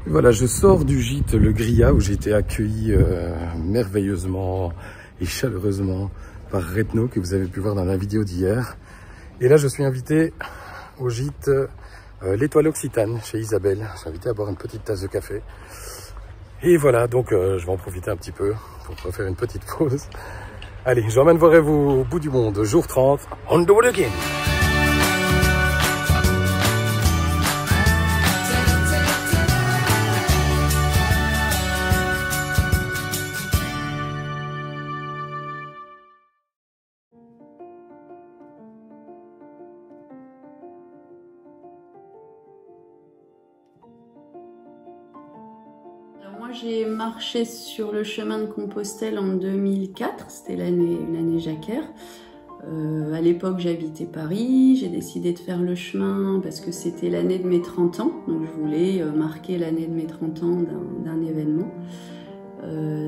Voilà, je sors du gîte Le Gria où j'ai été accueilli merveilleusement et chaleureusement par Retno que vous avez pu voir dans la vidéo d'hier. Et là, je suis invité au gîte l'Étoile Occitane chez Isabelle. Je suis invité à boire une petite tasse de café. Et voilà, donc je vais en profiter un petit peu pour faire une petite pause. Allez, j'emmène vous au bout du monde, jour 30, on the road again. Moi, j'ai marché sur le chemin de Compostelle en 2004, c'était une année Jacquer. À l'époque, j'habitais Paris, j'ai décidé de faire le chemin parce que c'était l'année de mes 30 ans, donc je voulais marquer l'année de mes 30 ans d'un événement.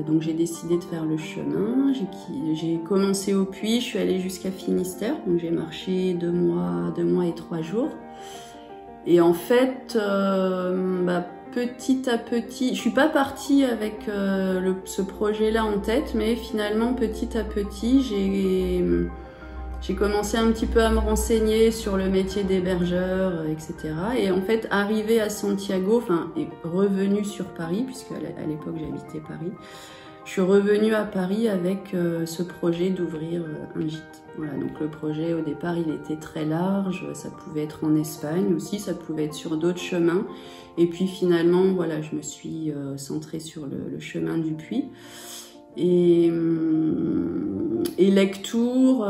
Donc j'ai décidé de faire le chemin, j'ai commencé au Puy, je suis allée jusqu'à Finistère, donc j'ai marché 2 mois et 3 jours. Et en fait, petit à petit, je suis pas partie avec ce projet-là en tête, mais finalement petit à petit, j'ai commencé un petit peu à me renseigner sur le métier d'hébergeur, etc. Et en fait, arrivée à Santiago, et revenue sur Paris, puisque à l'époque j'habitais Paris, je suis revenue à Paris avec ce projet d'ouvrir un gîte. Voilà, donc le projet au départ il était très large, ça pouvait être en Espagne aussi, ça pouvait être sur d'autres chemins. Et puis finalement, voilà, je me suis centrée sur le chemin du Puy. Et lecture.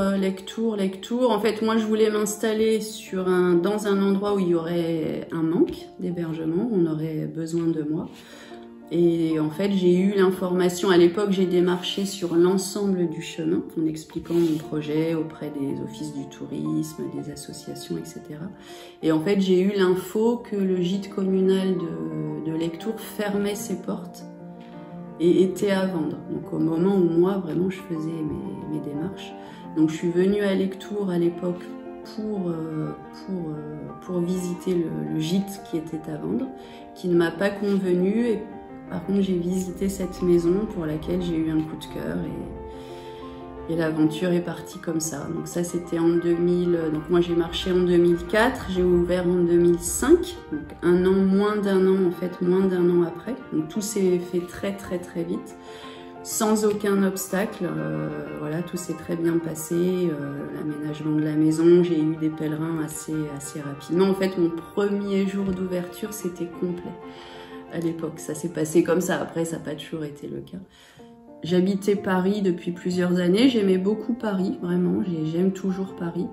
En fait, moi je voulais m'installer dans un endroit où il y aurait un manque d'hébergement, où on aurait besoin de moi. Et en fait, j'ai eu l'information, à l'époque, j'ai démarché sur l'ensemble du chemin en expliquant mon projet auprès des offices du tourisme, des associations, etc. Et en fait, j'ai eu l'info que le gîte communal de Lectoure fermait ses portes et était à vendre. Donc au moment où moi, vraiment, je faisais mes démarches. Donc je suis venue à Lectoure à l'époque pour visiter le gîte qui était à vendre, qui ne m'a pas convenu. Et par contre, j'ai visité cette maison pour laquelle j'ai eu un coup de cœur et l'aventure est partie comme ça. Donc ça, c'était en 2000. Donc moi, j'ai marché en 2004, j'ai ouvert en 2005. Donc moins d'un an après. Donc tout s'est fait très très très vite, sans aucun obstacle. Voilà, tout s'est très bien passé. L'aménagement de la maison, j'ai eu des pèlerins assez rapidement. En fait, mon premier jour d'ouverture, c'était complet. À l'époque, ça s'est passé comme ça. Après, ça n'a pas toujours été le cas. J'habitais Paris depuis plusieurs années. J'aimais beaucoup Paris, vraiment. J'aime toujours Paris.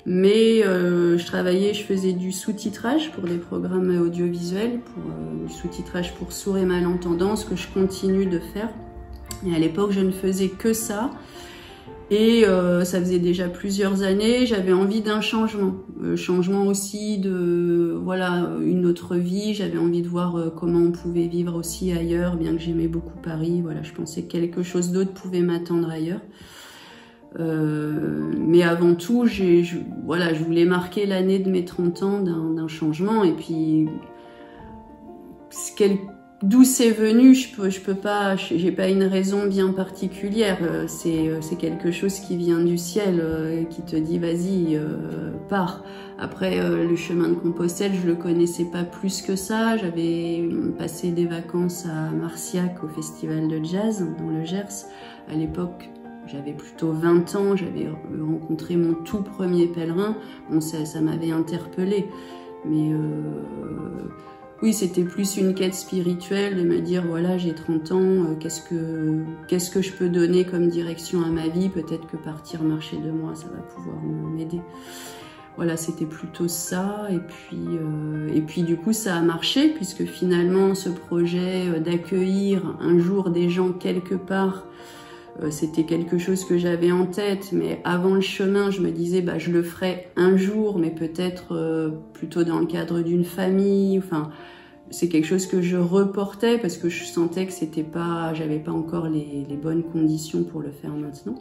Mais je faisais du sous-titrage pour des programmes audiovisuels, du sous-titrage pour sourds et malentendants, ce que je continue de faire. Et à l'époque, je ne faisais que ça. Et ça faisait déjà plusieurs années, j'avais envie d'un changement. Changement aussi de, voilà, une autre vie. J'avais envie de voir comment on pouvait vivre aussi ailleurs, bien que j'aimais beaucoup Paris. Voilà, je pensais que quelque chose d'autre pouvait m'attendre ailleurs. Mais avant tout, je voulais marquer l'année de mes 30 ans d'un changement. Et puis, d'où c'est venu, je peux pas, j'ai pas une raison bien particulière. C'est quelque chose qui vient du ciel, qui te dit vas-y, pars. Après, le chemin de Compostelle, je le connaissais pas plus que ça. J'avais passé des vacances à Marciac au festival de jazz dans le Gers. À l'époque, j'avais plutôt 20 ans, j'avais rencontré mon tout premier pèlerin. Bon, ça m'avait interpellée, mais oui, c'était plus une quête spirituelle de me dire, voilà, j'ai 30 ans, qu'est-ce que je peux donner comme direction à ma vie? Peut-être que partir marcher 2 mois, ça va pouvoir m'aider. Voilà, c'était plutôt ça. Et puis du coup, ça a marché, puisque finalement, ce projet d'accueillir un jour des gens quelque part, c'était quelque chose que j'avais en tête, mais avant le chemin, je me disais, je le ferai un jour, mais peut-être plutôt dans le cadre d'une famille. Enfin, c'est quelque chose que je reportais parce que je sentais que j'avais pas encore les bonnes conditions pour le faire maintenant.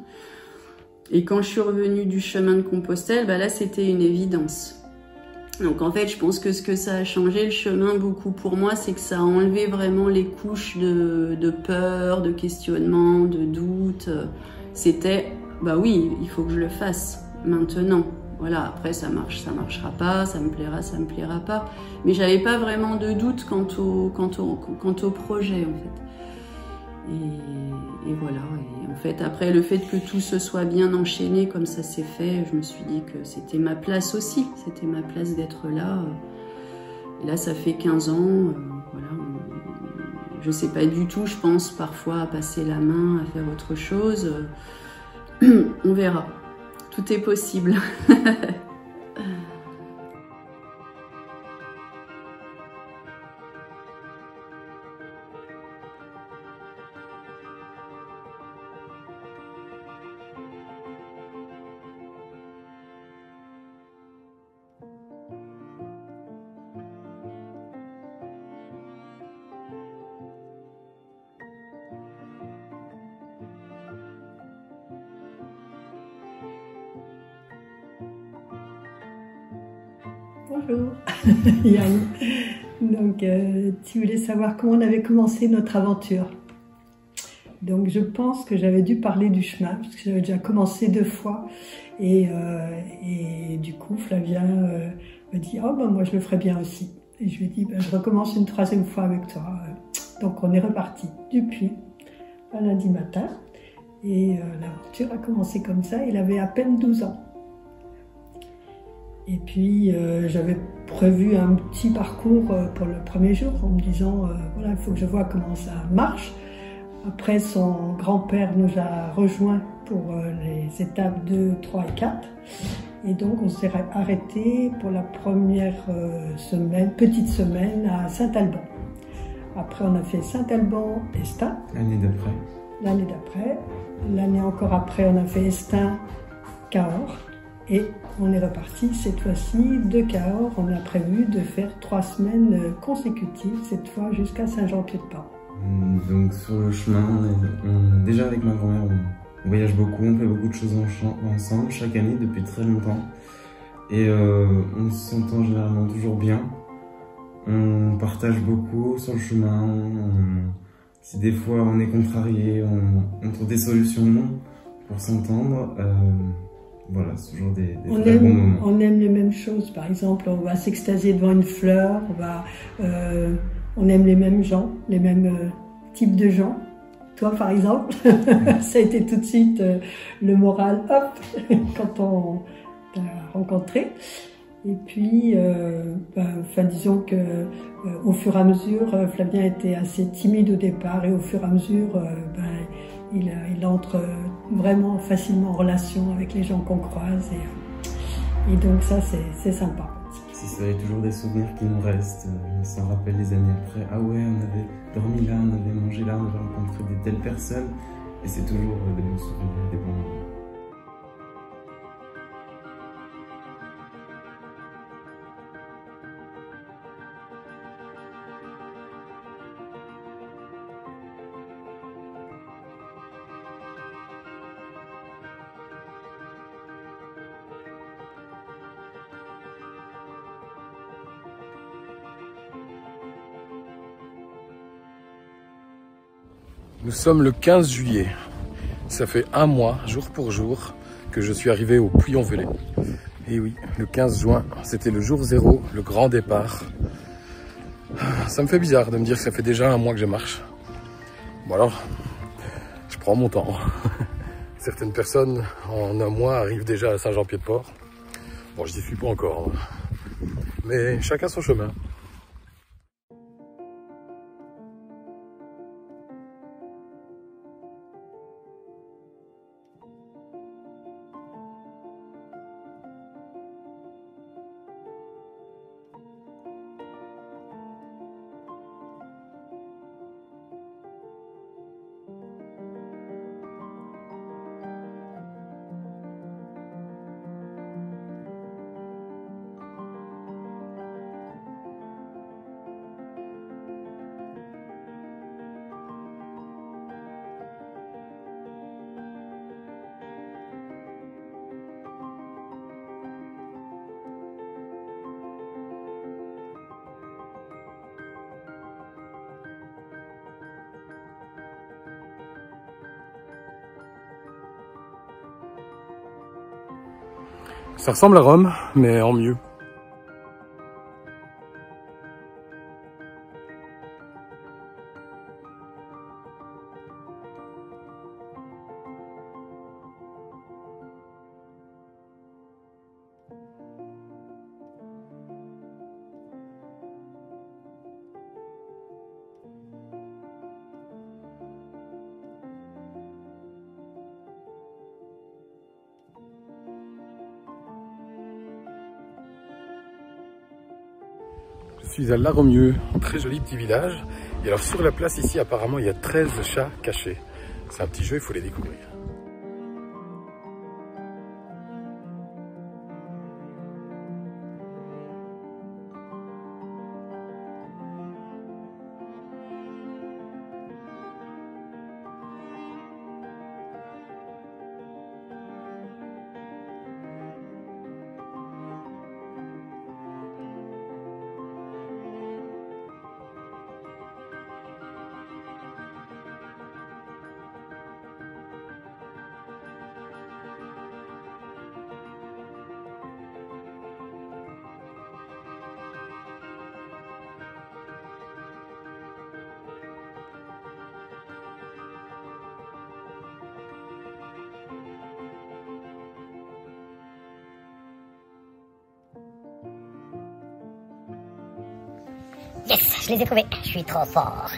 Et quand je suis revenue du chemin de Compostelle, là, c'était une évidence. Donc en fait, je pense que ce que ça a changé le chemin beaucoup pour moi, c'est que ça a enlevé vraiment les couches de peur, de questionnement, de doute. C'était, bah oui, il faut que je le fasse maintenant. Voilà, après ça marchera pas, ça me plaira pas. Mais j'avais pas vraiment de doute quant au projet en fait. Et voilà, et en fait après le fait que tout se soit bien enchaîné comme ça s'est fait, je me suis dit que c'était ma place aussi, c'était ma place d'être là. Et là ça fait 15 ans, voilà, je sais pas du tout, je pense parfois à passer la main, à faire autre chose, on verra, tout est possible. Bonjour Yann. Donc tu voulais savoir comment on avait commencé notre aventure. Donc je pense que j'avais dû parler du chemin, parce que j'avais déjà commencé 2 fois. Et du coup Flavien me dit « Oh ben moi je le ferais bien aussi ». Et je lui ai dit ben, « Je recommence une 3e fois avec toi ». Donc on est reparti depuis un lundi matin. Et l'aventure a commencé comme ça, il avait à peine 12 ans. Et puis j'avais prévu un petit parcours pour le premier jour en me disant voilà, il faut que je vois comment ça marche. Après, son grand-père nous a rejoints pour les étapes 2, 3 et 4. Et donc on s'est arrêté pour la première petite semaine à Saint-Alban. Après on a fait Saint-Alban, Estin. L'année d'après. L'année d'après. L'année encore après on a fait Estin, Cahors. Et on est reparti cette fois-ci de Cahors. On a prévu de faire 3 semaines consécutives, cette fois jusqu'à Saint-Jean-Pied-de-Port. Donc sur le chemin, déjà avec ma grand-mère, on voyage beaucoup, on fait beaucoup de choses ensemble chaque année depuis très longtemps. Et on s'entend généralement toujours bien. On partage beaucoup sur le chemin. Si des fois on est contrarié, on trouve des solutions pour s'entendre. Voilà, c'est toujours des très bons moments. On aime les mêmes choses, par exemple, on va s'extasier devant une fleur, on aime les mêmes gens, les mêmes types de gens. Toi, par exemple, ça a été tout de suite le moral, hop, quand on t'a rencontré. Et puis, disons que au fur et à mesure, Flavien était assez timide au départ, et au fur et à mesure, il entre vraiment facilement en relation avec les gens qu'on croise, et donc ça c'est sympa. C'est toujours des souvenirs qui nous restent, on s'en rappelle les années après. Ah ouais, on avait dormi là, on avait mangé là, on avait rencontré des telles personnes, et c'est toujours des bons souvenirs, des bons moments. Nous sommes le 15 juillet. Ça fait 1 mois, jour pour jour, que je suis arrivé au Puy-en-Velay. Et oui, le 15 juin, c'était le jour 0, le grand départ. Ça me fait bizarre de me dire que ça fait déjà 1 mois que je marche. Bon alors, je prends mon temps. Certaines personnes, en 1 mois, arrivent déjà à Saint-Jean-Pied-de-Port. Bon, je n'y suis pas encore. Mais chacun son chemin. Ça ressemble à Rome, mais en mieux. Je suis à Laromieux, un très joli petit village. Et alors sur la place ici, apparemment, il y a 13 chats cachés. C'est un petit jeu, il faut les découvrir. Yes, je les ai trouvés. Je suis trop fort.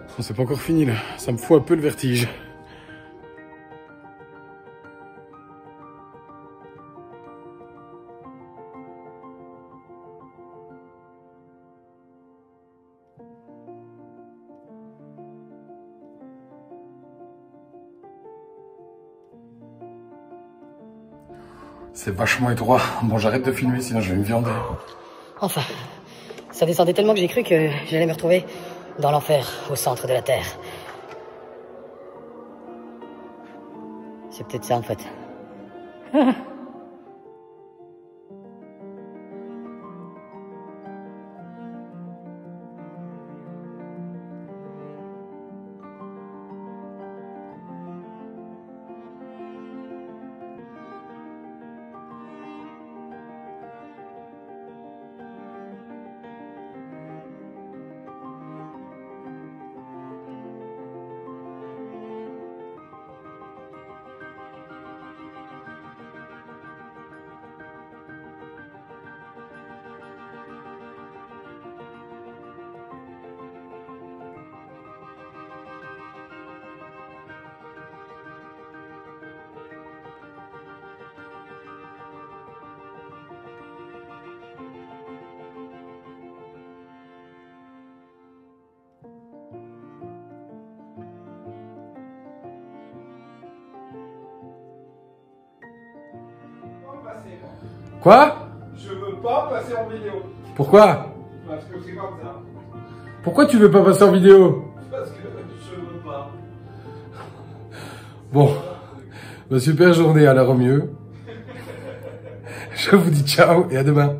Bon, c'est pas encore fini là, ça me fout un peu le vertige. C'est vachement étroit. Bon, j'arrête de filmer, sinon je vais me viander. Enfin, ça descendait tellement que j'ai cru que j'allais me retrouver dans l'enfer, au centre de la Terre. C'est peut-être ça en fait. Quoi? Je veux pas passer en vidéo. Pourquoi? Parce que c'est comme ça. Pourquoi tu veux pas passer en vidéo? Parce que je veux pas. Bon, bah, super journée, alors au mieux. Je vous dis ciao et à demain.